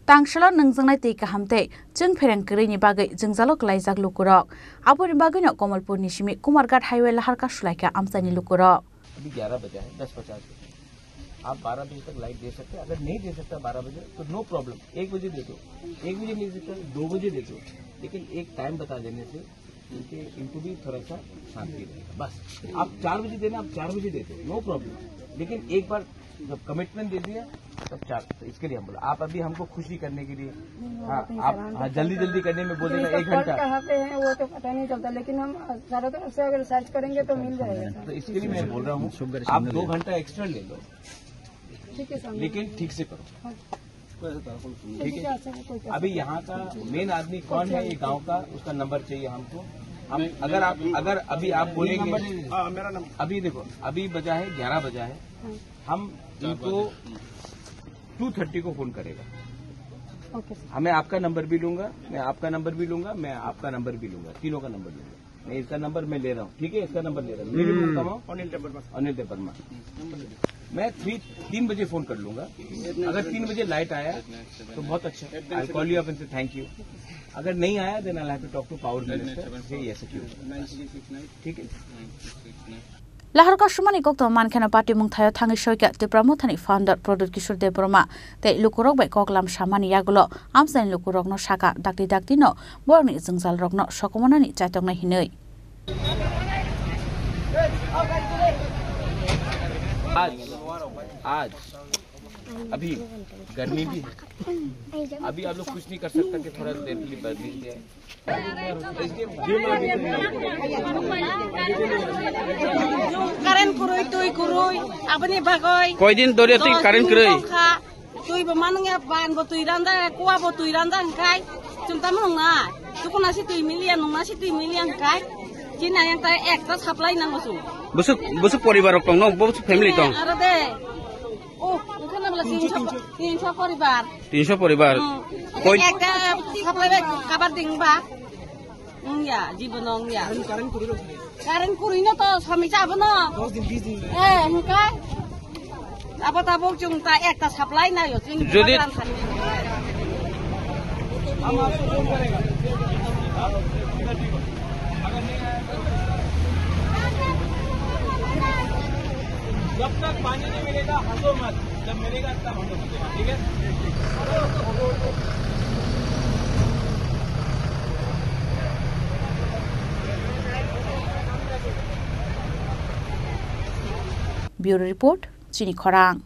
Tangshalo nangjangnai tei kahamtei jeng phereng kri bagai jengjalo klaijak lukurok aboni bagai no Kamalpur ni simi Kumarghat highway laharka sulaika amsani lukurok अभी 11 बजे है 10:50 आप 12 बजे तक light दे सकते हैं अगर नहीं दे सकता 12 बजे तो नो प्रॉब्लम 1 बजे दे दो 1 बजे नहीं देता 2 बजे दे दो लेकिन एक टाइम बता देने से इनको भी थोड़ा सा शांति रहेगा बस आप 4 बजे देना आप 4 बजे दे दो नो प्रॉब्लम लेकिन एक बार जब कमिटमेंट दे दिया तब 4 तो इसके लिए हम बोला आप अभी हमको खुशी करने के लिए आप जल्दी करने में बोलेगा 1 घंटा कहाँ पे है वो तो पता नहीं चलता लेकिन हम चारों तरफ से अगर सर्च करेंगे तो मिल जाएगा तो इसके लिए मैं बोल रहा हूँ आप 2 घंटा एक्स्ट्रा ले लो ठीक है लेकिन ठीक से करो ठीक है अभी यहाँ का मेन आदमी कौन है ये गांव का उसका नंबर चाहिए हमको हम अगर अभी आप बोलेंगे अभी देखो अभी बजा है 11 बजा है हम इनको 2:30 को फोन करेगा हमें आपका नंबर भी लूंगा मैं आपका नंबर भी लूंगा मैं आपका नंबर भी लूंगा तीनों का नंबर लूंगा मैं इसका नंबर मैं ले रहा हूँ ठीक है इसका नंबर ले रहा हूँ अनिल देपरमा मैं 3 बजे फोन कर लूंगा अगर 3 बजे लाइट आया तो बहुत अच्छा I call you up and say thank you अगर नहीं आया then I have to talk to power minister से ये ठीक है Laharka shumani kokto mankhana party mungthayo thangi shoika Tipramo thani founder Prodot Kishore Debroma te lukurok bai koklam samani yagulo amsan lukurok no saka dakti no borni jengzal rok no sokomonani chaitong na hinoi आज अभी गर्मी भी है अभी आप लोग कुछ नहीं कर सकता कि थोड़ा देर के लिए बैठ लीजिए Karen kurui tui kurui abani bagoy koi din dore ti karen kurui tui bamannya ban bo tui randa kuwa bo tui randa kai chumta mongna tukuna si tui milian nongna si tui milian kai china yang ta ekta supply nang bosu busuk poribar tong no busuk family tong ara de oh kana bala 300 poribar 300 poribar koi ekta supply kabar ding ba ya jibonong ya karen kurui no to sami jabno 10 din 20 din kai apa chung ta ekta supply na yo jodi हम आपको phone करेगा जब तक पानी नहीं मिलेगा हंसो मत जब मिलेगा तब हम लोग ठीक है Bureau Report Chini Khorang